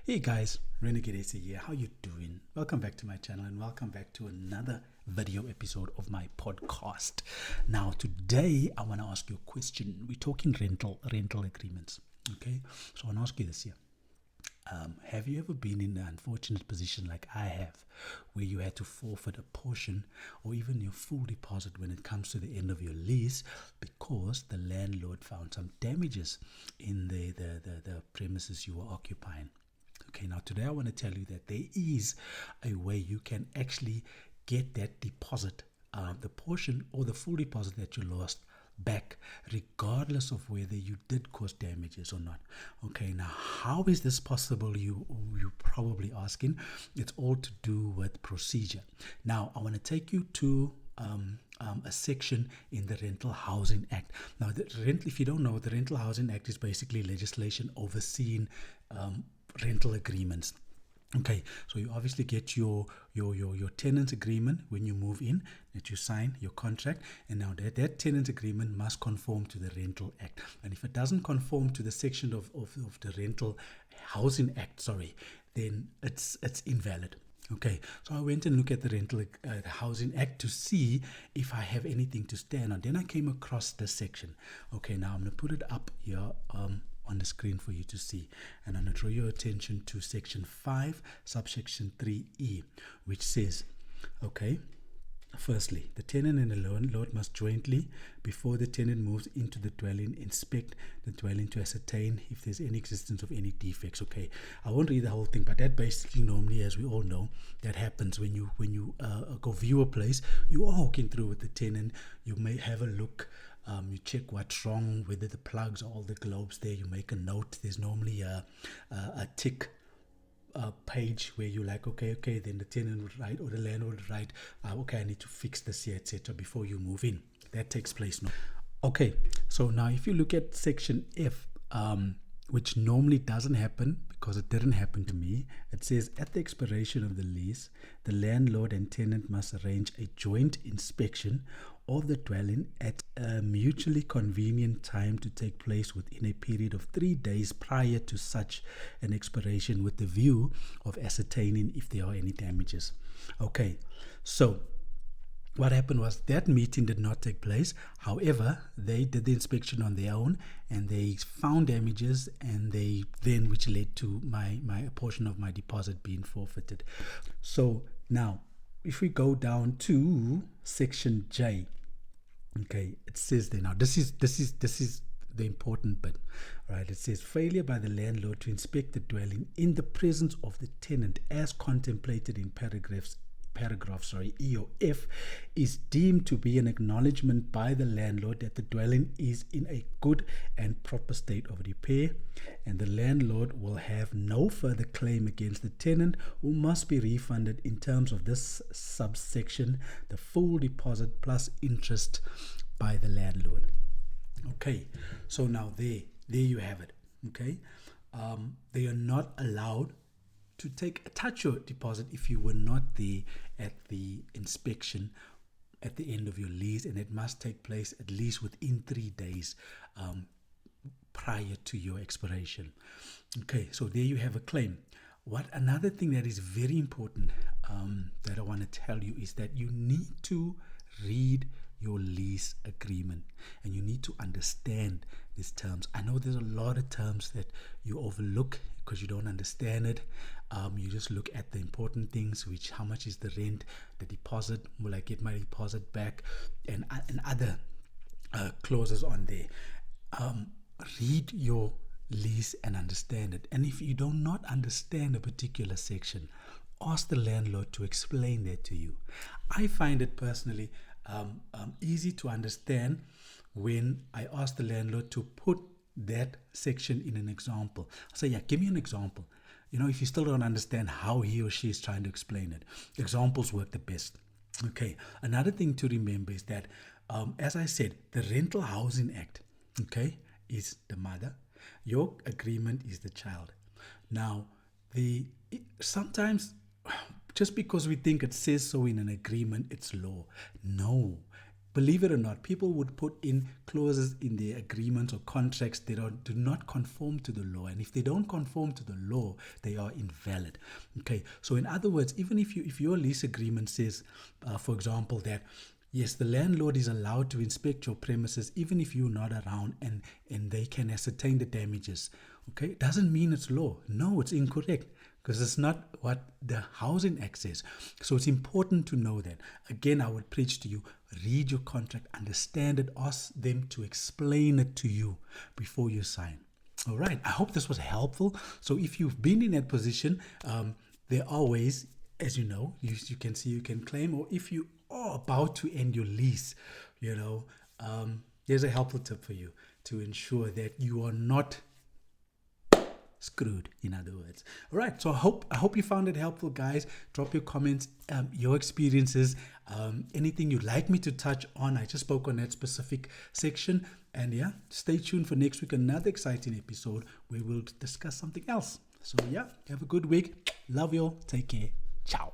Hey guys, Renegade AC here. How you doing? Welcome back to my channel and welcome back to another video episode of my podcast. Now today I want to ask you a question. We're talking rental agreements. Okay, so I want to ask you this here. Have you ever been in an unfortunate position like I have, where you had to forfeit a portion or even your full deposit when it comes to the end of your lease because the landlord found some damages in the premises you were occupying? Okay, now today I want to tell you that there is a way you can actually get that deposit, the portion or the full deposit that you lost, back, regardless of whether you did cause damages or not. Okay, now how is this possible? You're probably asking. It's all to do with procedure. Now I want to take you to a section in the Rental Housing Act. Now, if you don't know, the Rental Housing Act is basically legislation overseeing rental agreements. Okay, so you obviously get your tenant agreement when you move in, that you sign your contract, and now that tenant agreement must conform to the Rental Act. And if it doesn't conform to the section of the Rental Housing Act, then it's invalid. Okay, so I went and looked at the Rental Housing Act to see if I have anything to stand on. Then I came across this section. Okay, now I'm going to put it up here on the screen for you to see, and I'm going to draw your attention to section 5 subsection 3e, which says, okay, firstly, the tenant and the landlord must jointly, before the tenant moves into the dwelling, inspect the dwelling to ascertain if there's any existence of any defects. Okay, I won't read the whole thing, but that basically normally, as we all know, that happens when you go view a place. You are walking through with the tenant. You may have a look. You check what's wrong, whether the plugs or all the globes there. You make a note. There's normally a tick page where you're like, okay, then the tenant would write or the landlord would write, okay, I need to fix this here, etc. before you move in. That takes place now. Okay, so now if you look at section F, which normally doesn't happen because it didn't happen to me, it says at the expiration of the lease, the landlord and tenant must arrange a joint inspection of the dwelling at a mutually convenient time to take place within a period of 3 days prior to such an expiration, with the view of ascertaining if there are any damages. Okay, so what happened was that meeting did not take place. However, they did the inspection on their own and they found damages, and which led to my portion of my deposit being forfeited. So now if we go down to section J, okay, it says there, now this is the important bit, right? It says failure by the landlord to inspect the dwelling in the presence of the tenant as contemplated in paragraph E or F is deemed to be an acknowledgement by the landlord that the dwelling is in a good and proper state of repair, and the landlord will have no further claim against the tenant, who must be refunded in terms of this subsection the full deposit plus interest by the landlord. Okay, so now there you have it. Okay, they are not allowed to touch your deposit if you were not there at the inspection at the end of your lease, and it must take place at least within 3 days prior to your expiration. Okay, so there you have a claim. Another thing that is very important that I want to tell you is that you need to read your lease agreement and you need to understand these terms. I know there's a lot of terms that you overlook because you don't understand it. You just look at the important things, which how much is the rent, the deposit, will I get my deposit back, and other clauses on there. Read your lease and understand it. And if you do not understand a particular section, ask the landlord to explain that to you. I find it personally easy to understand when I ask the landlord to put that section in an example. I say, yeah, give me an example. If you still don't understand how he or she is trying to explain it, examples work the best. Okay, another thing to remember is that, as I said, the Rental Housing Act, okay, is the mother. Your agreement is the child. Now, sometimes just because we think it says so in an agreement, it's law. No, believe it or not, people would put in clauses in their agreements or contracts that do not conform to the law. And if they don't conform to the law, they are invalid. Okay, so in other words, even if your lease agreement says, for example, that yes, the landlord is allowed to inspect your premises even if you're not around, and they can ascertain the damages. Okay, it doesn't mean it's law. No, it's incorrect, because it's not what the Housing Act says. So it's important to know that. Again, I would preach to you, read your contract, understand it, ask them to explain it to you before you sign. All right, I hope this was helpful. So if you've been in that position, there are ways, as you know, you can see you can claim, or if you are about to end your lease, there's a helpful tip for you to ensure that you are not screwed, in other words. All right, so I hope you found it helpful, guys. Drop your comments, your experiences, anything you'd like me to touch on. I just spoke on that specific section, and yeah, stay tuned for next week, another exciting episode where we'll discuss something else. So yeah, have a good week. Love you all. Take care. Ciao.